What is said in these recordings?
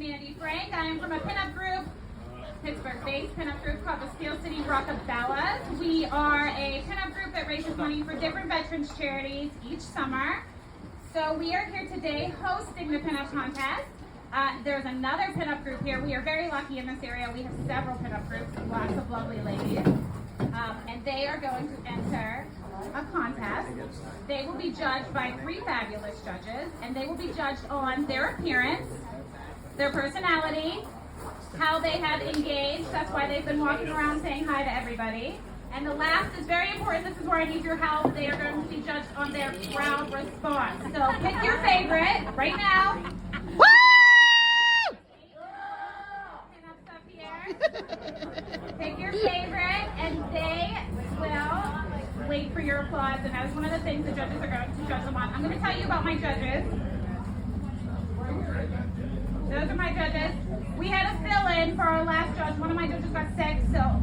Mandy Frank. I am from a pinup group, Pittsburgh-based pinup group called the Steel City Rockabellas. We are a pinup group that raises money for different veterans charities each summer. So we are here today hosting the pinup contest. There's another pinup group here. We are very lucky in this area. We have several pinup groups, lots of lovely ladies. And they are going to enter a contest. They will be judged by 3 fabulous judges, and they will be judged on their appearance, their personality, how they have engaged. That's why they've been walking around saying hi to everybody. And the last is very important. This is where I need your help. They are going to be judged on their crowd response. So pick your favorite right now. Woo! Pinups up here. Pick your favorite, and they will wait for your applause. And that is one of the things the judges are going to judge them on. I'm going to tell you about my judges. Those are my judges. We had a fill-in for our last judge. One of my judges got sick, so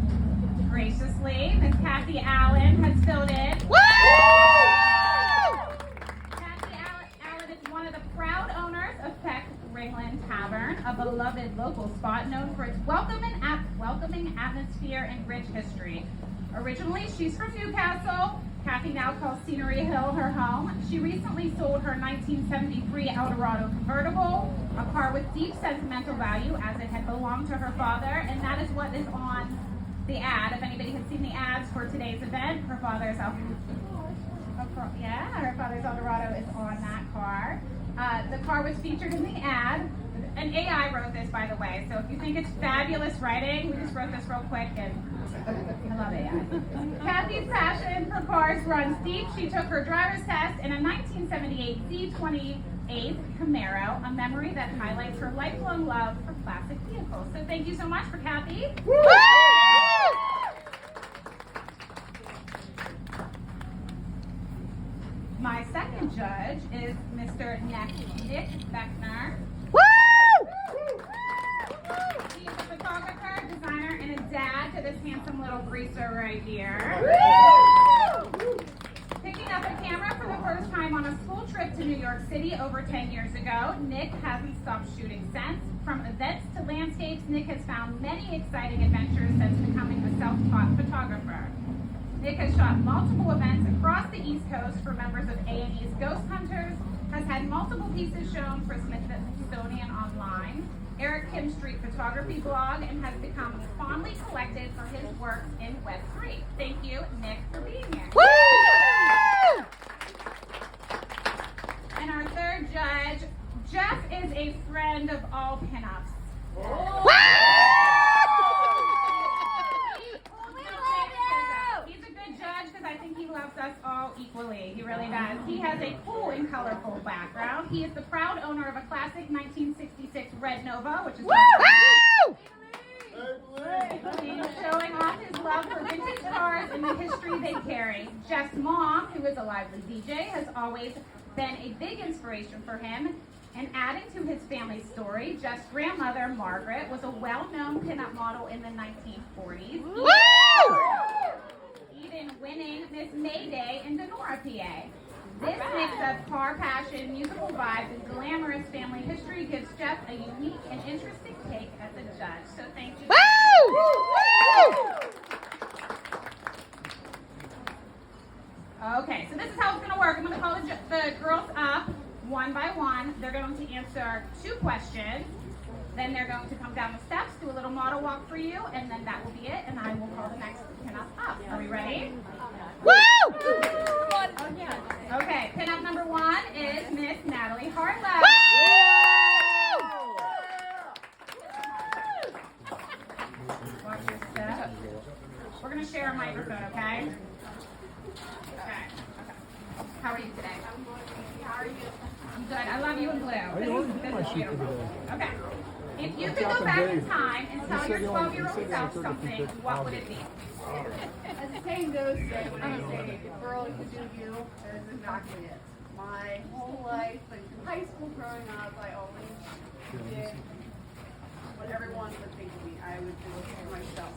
graciously, Miss Kathy Allen has filled in. Woo! Kathy Allen is one of the proud owners of Peck Ringland Tavern, a beloved local spot known for its welcoming atmosphere and rich history. Originally, she's from Newcastle. Kathy now calls Scenery Hill her home. She recently sold her 1973 Eldorado convertible, a car with deep sentimental value as it had belonged to her father, and that is what is on the ad. If anybody has seen the ads for today's event, her father's Eldorado is on that car. The car was featured in the ad. An AI wrote this, by the way, so if you think it's fabulous writing, we just wrote this real quick, and I love AI. Kathy's passion for cars runs deep. She took her driver's test in a 1978 Z28 Camaro, a memory that highlights her lifelong love for classic vehicles. So thank you so much for Kathy. Woo! My second judge is Mr. Nick Beckner. He's a photographer, designer, and a dad to this handsome little greaser right here. Picking up a camera for the first time on a school trip to New York City over 10 years ago, Nick hasn't stopped shooting since. From events to landscapes, Nick has found many exciting adventures since becoming a self-taught photographer. Nick has shot multiple events across the East Coast for members of A&E's Ghost Hunters, has had multiple pieces shown for Smithsonian Online, Eric Kim Street Photography blog, and has become fondly collected for his work in Web3. Thank you, Nick, for being here. Woo! And our third judge, Jeff, is a friend of all pinups. Woo! He's a good judge because I think he loves us all equally. He really does. He has a cool and colorful background. He is the proud owner of a classic 1966 Red Nova, which is he's showing off his love for vintage cars and the history they carry. Jeff's mom, who is a lively DJ, has always been a big inspiration for him. And adding to his family story, Jeff's grandmother, Margaret, was a well-known pinup model in the 1940s. Even winning Miss Mayday in Denora, PA. This mix of car passion, musical vibes, and glamorous family history gives Jeff a unique and interesting take as a judge. So thank you. Okay, so this is how it's going to work. I'm going to call the girls up one by one. They're going to answer 2 questions. Then they're going to come down the steps, do a little model walk for you, and then that will be it, and I will call the next pinup up. Are we ready? Woo! Okay, pinup number 1 is Miss Natalie Hartlow. Watch your step. We're going to share a microphone, okay? Okay. How are you today? How are you? I'm good. I love you in blue. This is beautiful. Okay. If you could go back in time and tell your 12-year-old self something, what would it be? As the saying goes, when I say, girl, you do you, that is exactly it. My whole life, like through high school growing up, I always did what everyone would think of me. I would do it for myself.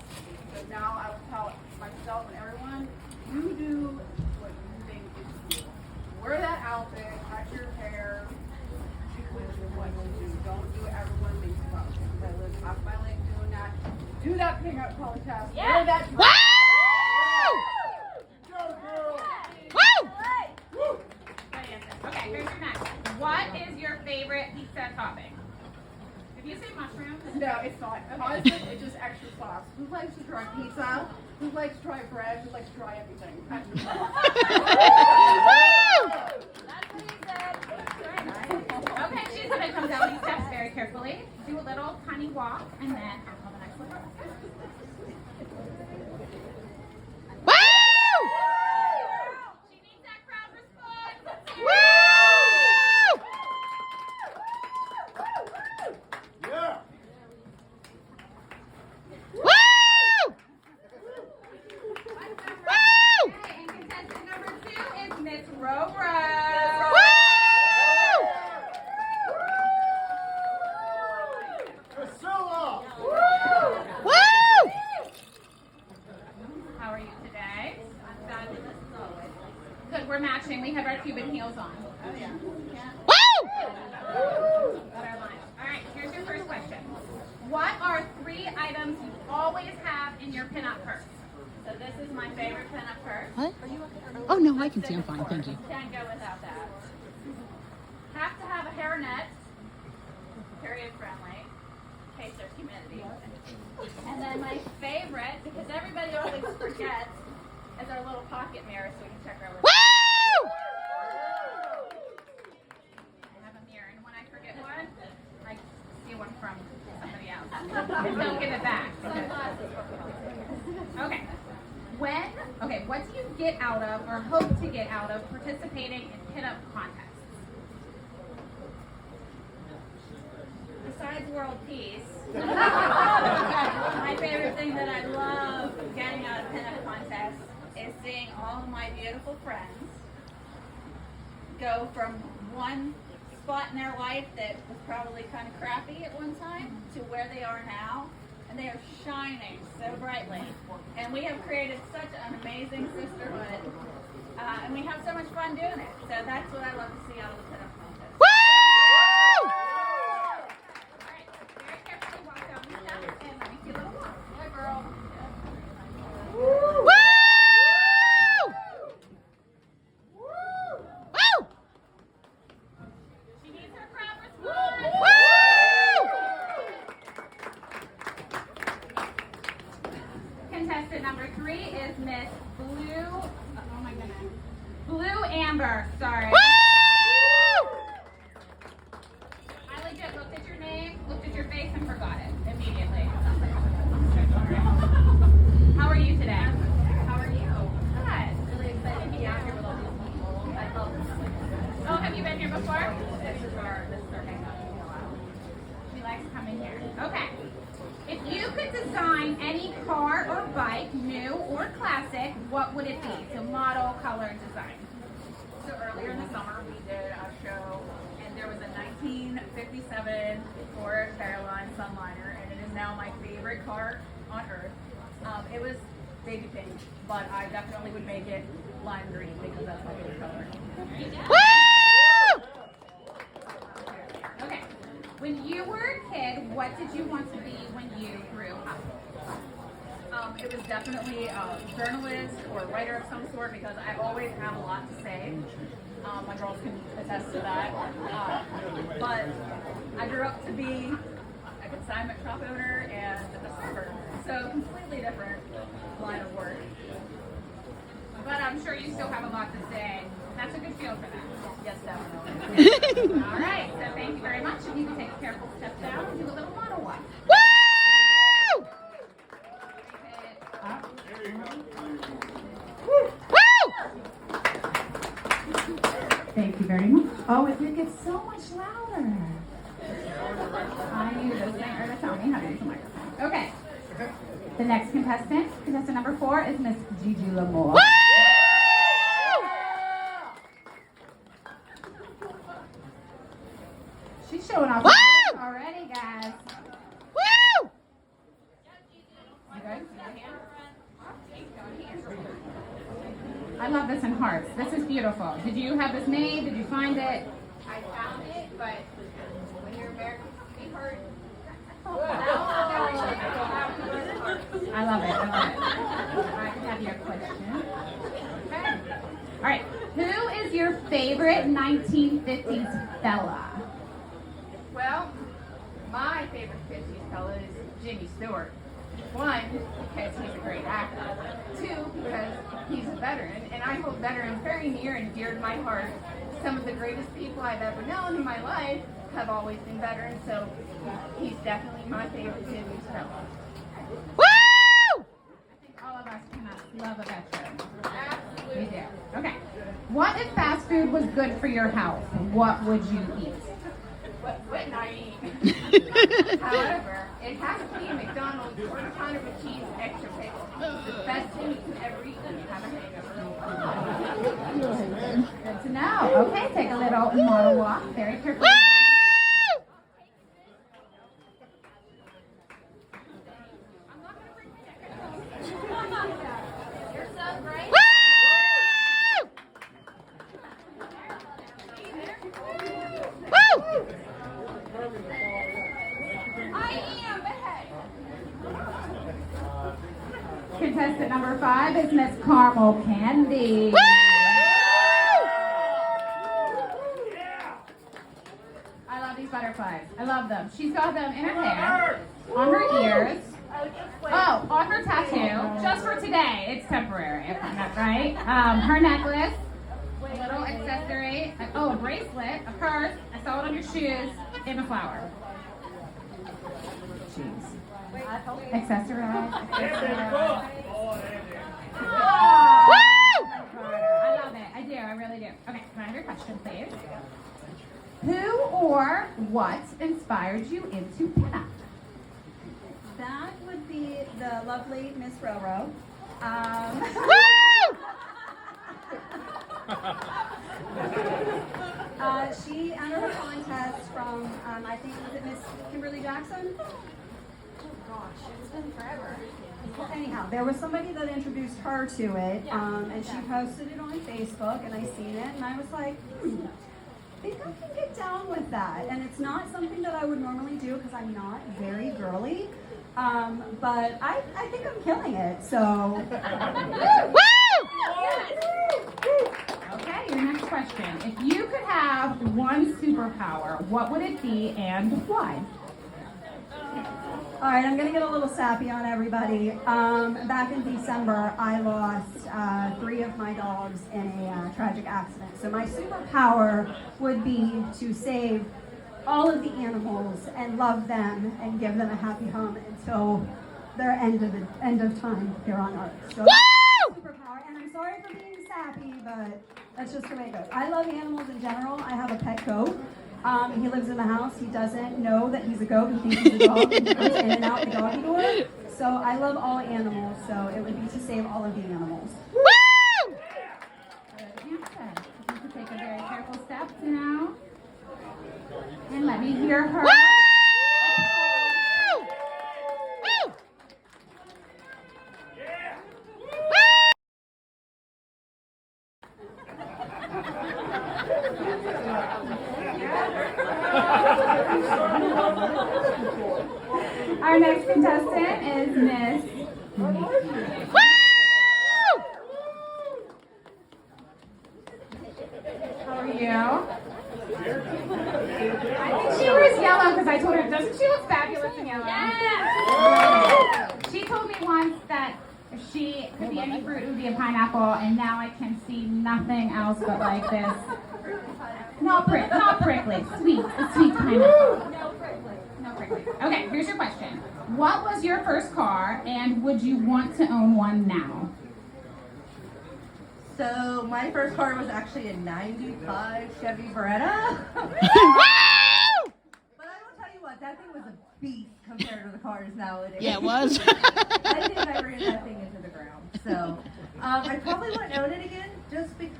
But now I would tell myself and everyone, you do what you think is you. Wear that outfit, cut your hair, do what you do. Don't do what everyone thinks about off my leg doing that. Do that pinup contest. Yeah. Wear that Woo! Woo! Okay, here's your next. What is your favorite pizza topping? If you say mushrooms, No, it's not. Honestly, it's just extra sauce. Who likes to try pizza? Who likes to try bread? Who likes to try everything? Extra sauce. that's what he said. Okay, she's gonna come down these steps very carefully. Do a little tiny walk, and then I'll have the next one. Woo! She needs that crowd response. Let's hear Woo! it. Yeah. Woo! Woo! Okay, and contestant number 2 is Miss Roro. Woo! Priscilla. Woo! How are you today? I'm fabulous as always. Good, we're matching. We have our Cuban heels on. Oh yeah. Woo! Got our line. All right, here's your first question. What are 3 items you always have in your pinup purse? So this is my favorite pinup purse. What? Oh no, I can see. I'm fine, thank you. Can't go without that. Have to have a hairnet. Period friendly. In case there's humidity. And then my favorite, because everybody always forgets, is our little pocket mirror so we can check our Woo! I have a mirror, and when I forget one, I see one from somebody else. Don't give it back. Okay. What do you get out of or hope to get out of participating in pinup contests? Besides world peace, my favorite thing that I love getting out of pinup contests is seeing all of my beautiful friends go from one spot in their life that was probably kind of crappy at one time to where they are now, and they are shining so brightly. And we have created such an amazing sisterhood, and we have so much fun doing it. So that's what I love to see out of the pinup contest. Woo! All right, very carefully walk down the steps, and let me see a little more. Yeah, girl. Woo! Woo! She needs her crowd response. Woo! Contestant number 3 is Miss Blue. Oh my goodness. Blue Amber. Sorry. Woo! I legit looked at your name, looked at your face, and forgot it immediately. How are you today? How are you? Good. Really excited to be out here with all these people. I love this. Oh, have you been here before? This is our hangout. She likes coming here. Okay. If you could design any car or bike, new or classic, what would it be? So model, color, design. So earlier in the summer, we did a show, and there was a 1957 Ford Fairline Sunliner, and it is now my favorite car on earth. It was baby pink, but I definitely would make it lime green because that's my favorite color. Woo! Okay. When you were a kid, what did you want to be when you grew up? It was definitely a journalist or a writer of some sort because I always have a lot to say. My girls can attest to that. But I grew up to be a consignment shop owner and a server. So completely different line of work. But I'm sure you still have a lot to say. That's a good feel for that. Yes, definitely. All right. So thank you very much. You can take a careful step down and do a little model walk. Woo! Woo! Thank you very much. Oh, it did get so much louder. I knew those things are to tell me how to use a microphone. Okay. The next contestant number 4, is Miss Gigi Lamour. Woo! She's showing off Woo! already, guys. Woo! You good? I love this in hearts. This is beautiful. Did you have this made? Did you find it? I found it, but when you're American sweetheart, Oh, love it. I love it. I have your question. Okay. All right. Who is your favorite 1950s fella? Well, my favorite 50s fella is Jimmy Stewart. One, because he's a great actor. Two, because he's a veteran, and I hold veterans very near and dear to my heart. Some of the greatest people I've ever known in my life have always been veterans, so he's definitely my favorite 50s fella. Woo! I think all of us can love a veteran. Absolutely. We do. Okay. What if fast food was good for your health? What would you eat? What wouldn't I eat? However, it has to be McDonald's quarter pounder with cheese, extra pickle. The best thing you can ever eat when you have a hangover. Good to know. Okay, take a little model walk. Very carefully. Woo! You're so great. Woo! Woo! I am ahead. Contestant number 5 is Miss Caramel Candy. Woo! I love these butterflies. I love them. She's got them in her hair, on her ears. Oh, on her tattoo, just for today. It's temporary, if I'm not right. Her necklace, a little accessory. Oh, a bracelet, a purse. I saw it on your shoes, and a flower. Accessorize. Woo! I love it. I do. I really do. Okay, can I have your question, please? Who or what inspired you into pinup? That would be the lovely Miss Roro. Woo! She entered a contest from, I think, was it Miss Kimberly Jackson? Oh gosh, it's been forever. Well, anyhow, there was somebody that introduced her to it, and she posted it on Facebook, and I seen it, and I was like, I think I can get down with that. And it's not something that I would normally do because I'm not very girly. But I think I'm killing it, so. Okay, your next question. If you could have one superpower, what would it be and why? All right, I'm gonna get a little sappy on everybody. Back in December, I lost 3 of my dogs in a tragic accident. So my superpower would be to save all of the animals and love them and give them a happy home until their end of time here on Earth. So that's my superpower, and I'm sorry for being sappy, but that's just the way it goes. I love animals in general. I have a pet goat. He lives in the house. He doesn't know that he's a goat. He thinks he's a dog. He goes in and out the doggy door. So I love all animals. So it would be to save all of the animals. Woo! Good answer. You can take a very careful step now. And let me hear her. Woo! Woo! Our next contestant is Miss. Woo! How are you? I think she wears yellow because I told her, doesn't she look fabulous in yellow? Yes! She told me once that if she could be any fruit, it would be a pineapple, and now I can see nothing else but like this. Not prickly, sweet, a sweet pineapple. No prickly. Okay, here's your question. What was your first car, and would you want to own one now? So my first car was actually a 95 Chevy Beretta. Woo! But I will tell you what, that thing was a beast compared to the cars nowadays. Yeah, it was. I think I ran that thing into the ground. So I probably wouldn't own it again just because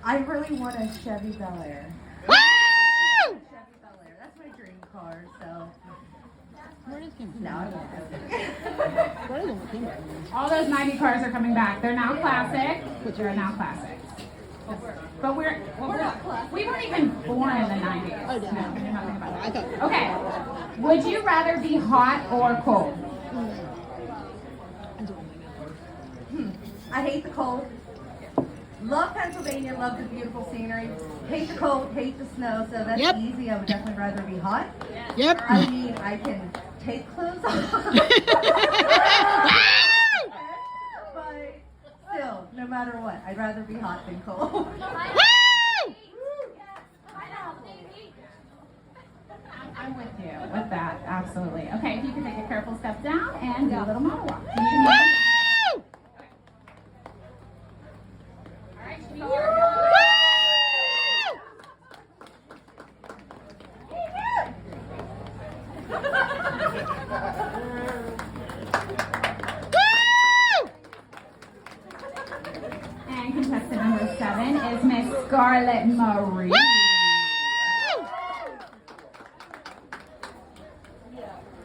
I really want a Chevy Bel Air. Woo! Chevy Bel Air. That's my dream car. So now I want it. All those 90 cars are coming back. They're now classic. They're now classics. But we weren't even born in the 90s. Oh, no, nothing about that. Okay. Would you rather be hot or cold? I hate the cold. Love Pennsylvania, love the beautiful scenery. Hate the cold, hate the snow, so that's Yep. easy. I would definitely rather be hot. Yep. I mean, I can take clothes off. But still, no matter what, I'd rather be hot than cold. Woo! I'm with you with that, absolutely. Okay, if you can take a careful step down and do a little model walk. Can you Woo! All right, should we And contestant number 7 is Miss Scarlett Marie.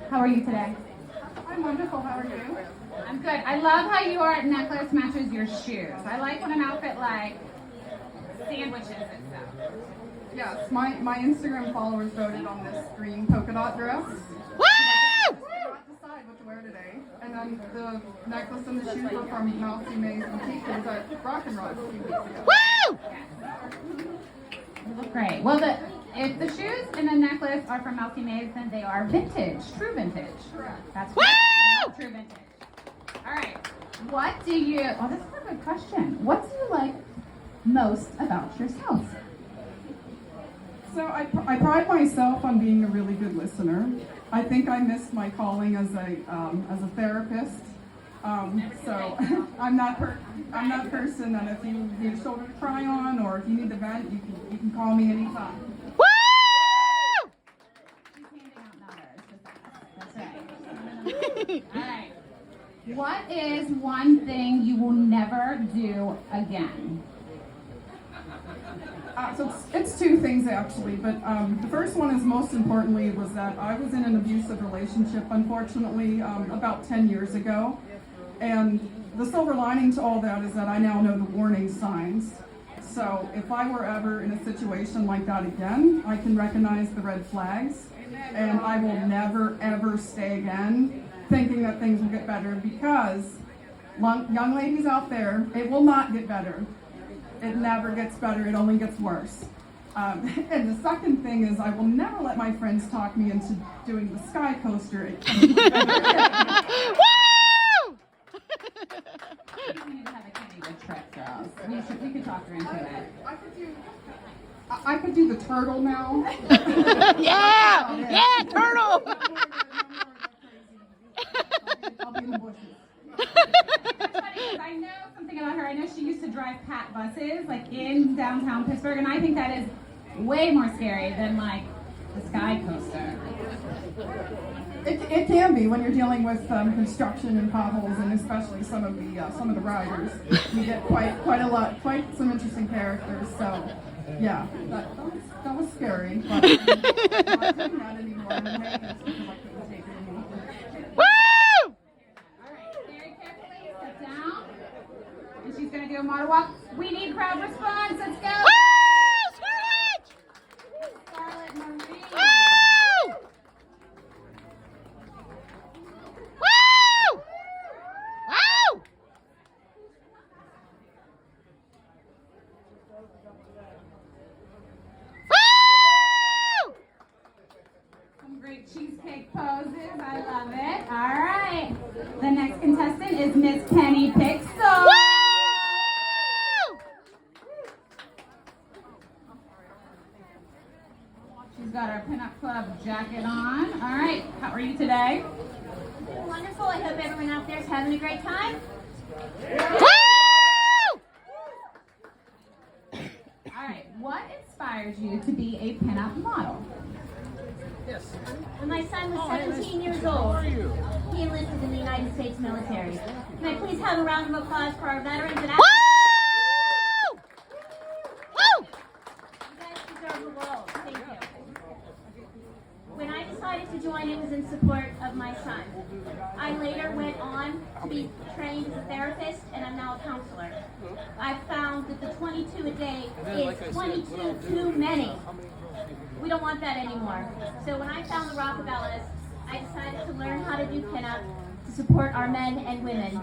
How are you today? I'm wonderful. How are you? I'm good. I love how your necklace matches your shoes. I like when an outfit like sandwiches itself. Yes, my Instagram followers voted on this green polka dot dress. Woo! I could not decide what to wear today. And then the necklace and the shoes were from Mousy May's boutique. It was at Rock and Rock a few weeks ago. Woo! You look great. Well, if the shoes and the necklace are from Mousy May's, then they are vintage, true vintage. That's right. Woo! True vintage. All right. What do you? Oh, this is a good question. What do you like most about yourself? So I pride myself on being a really good listener. I think I missed my calling as a therapist. So I'm that person that if you need a shoulder to cry on or if you need to vent, you can call me anytime. Woo! She's handing out numbers. That's right. All right. What is one thing you will never do again? So it's two things actually, but the first one is most importantly was that I was in an abusive relationship, unfortunately, about 10 years ago. And the silver lining to all that is that I now know the warning signs. So if I were ever in a situation like that again, I can recognize the red flags, and I will never ever stay again thinking that things will get better, because young ladies out there, it will not get better. It never gets better, it only gets worse. And the second thing is I will never let my friends talk me into doing the sky coaster. Woo! We need to have a kidney good trip, girls. We could talk her into it. I could do the turtle now. Yeah! Yeah, turtle! I'll be in the bushes. It's funny because I know something about her. I know she used to drive Pat buses, like in downtown Pittsburgh, and I think that is way more scary than like the sky coaster. It can be when you're dealing with construction and potholes, and especially some of the riders. You get quite some interesting characters. So, yeah, that was scary. But I'm not doing that anymore. I'm making it because I couldn't take it anymore. Woo! All right, very carefully, step down. And she's going to do a model walk. We need crowd response. Let's go. Woo! Scarlett! Scarlett Marie. Woo! Woo! Woo! Woo! Some great cheesecake poses. I love it. All right. The next contestant is Miss Penny Pixel. Woo! She's got her pinup club jacket on. All right. How are you today? Wonderful. I hope everyone out there is having a great time. Woo! All right. What inspires you to be a pinup model? When my son was 17 years old, he enlisted in the United States military. Can I please have a round of applause for our veterans and active? Woo! Woo! You guys deserve the world. Thank you. When I decided to join, it was in support of my son. I later went on to be trained as a therapist, and I'm now a counselor. I've found that the 22 a day is 22 too many. We don't want that anymore. So when I found the Rockabellas, I decided to learn how to do pinup to support our men and women.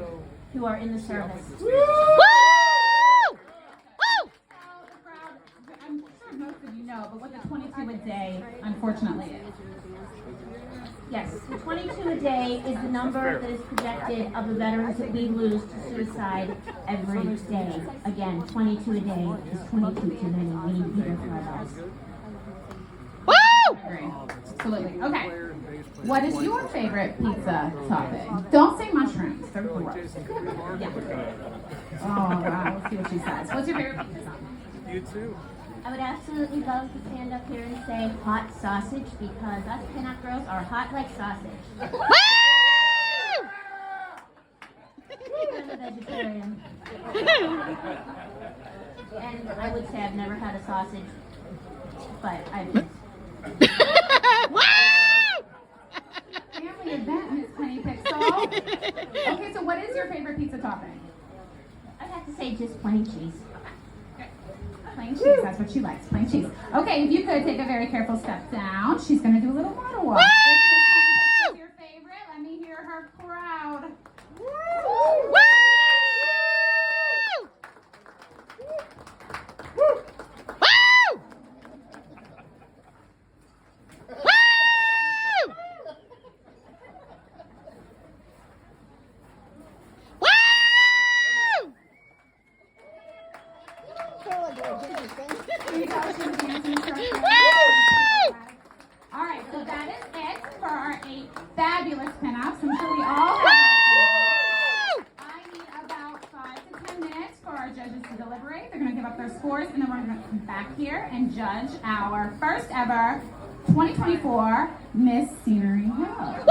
who are in the service. Woo! Woo! The crowd, I'm sure most of you know, but what the 22 a day unfortunately is. Yes, 22 a day is the number that is projected of the veterans that we lose to suicide every day. Again, 22 a day is 22 too many. We need people for our lives. Woo! Agree. Absolutely. Okay. What is your favorite pizza topping? Don't say mushrooms. They're gross. Yeah. Oh, wow. Let's see what she says. What's your favorite pizza topping? You too. I would absolutely love to stand up here and say hot sausage because us pinup girls are hot like sausage. Woo! I'm a vegetarian. And I would say I've never had a sausage, but I've Woo! Family event, Miss Penny Pixel. Okay, so what is your favorite pizza topping? I'd have to say just plain cheese. Plain cheese, that's what she likes, plain cheese. Okay, if you could take a very careful step down, she's going to do a little water walk. If Miss Penny Pixel's your favorite, let me hear her crowd. Woo! Woo! All right, so that is it for our 8 fabulous pinups. I'm sure we all have our favorites. I need about 5 to 10 minutes for our judges to deliberate. They're going to give up their scores, and then we're going to come back here and judge our first ever 2024 Miss Scenery Hill.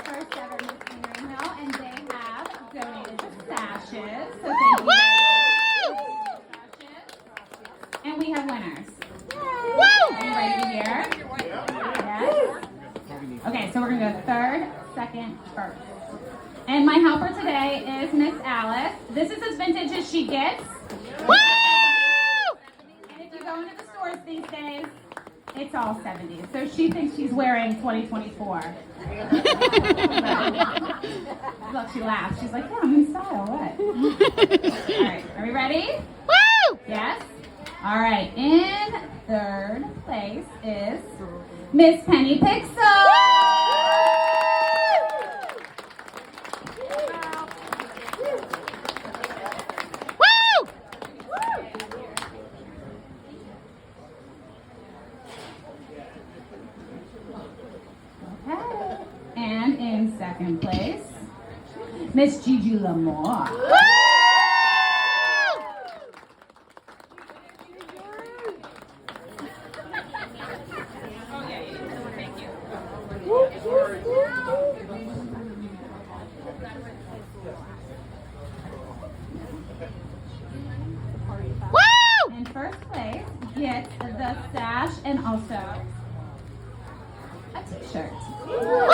First ever Miss Scenery Hill, and they have donated the sashes. So thank you. And we have winners. Are you ready to hear? Yes. Okay, so we're going to go third, second, first. And my helper today is Miss Alice. This is as vintage as she gets. Woo! And if you go into the stores these days, it's all 70s. So she thinks she's wearing 2024. Look, she laughs. She's like, yeah, I'm in style. What? All right, are we ready? Woo! Yes? All right, in third place is Miss Penny Pixel. Woo! Okay. And in second place, Miss Gigi Lamore. Woo! In first place gets the sash and also a t-shirt. Woo!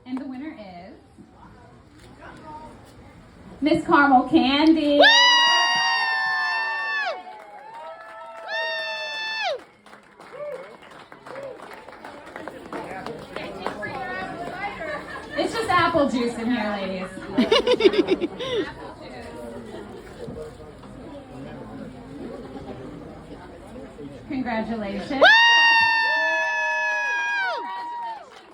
And the winner is Miss Caramel Candy. It's just apple juice in here, ladies. Congratulations. Congratulations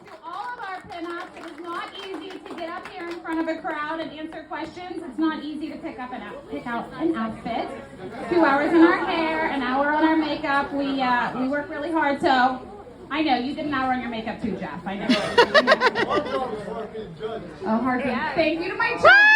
to all of our pinups. It is not easy to get up here in front of a crowd and answer questions. It's not easy to pick out an outfit. 2 hours in our hair, an hour on our makeup. We work really hard. So I know you did an hour on your makeup too, Jeff. I know. Oh, hard. Thank you to my judges.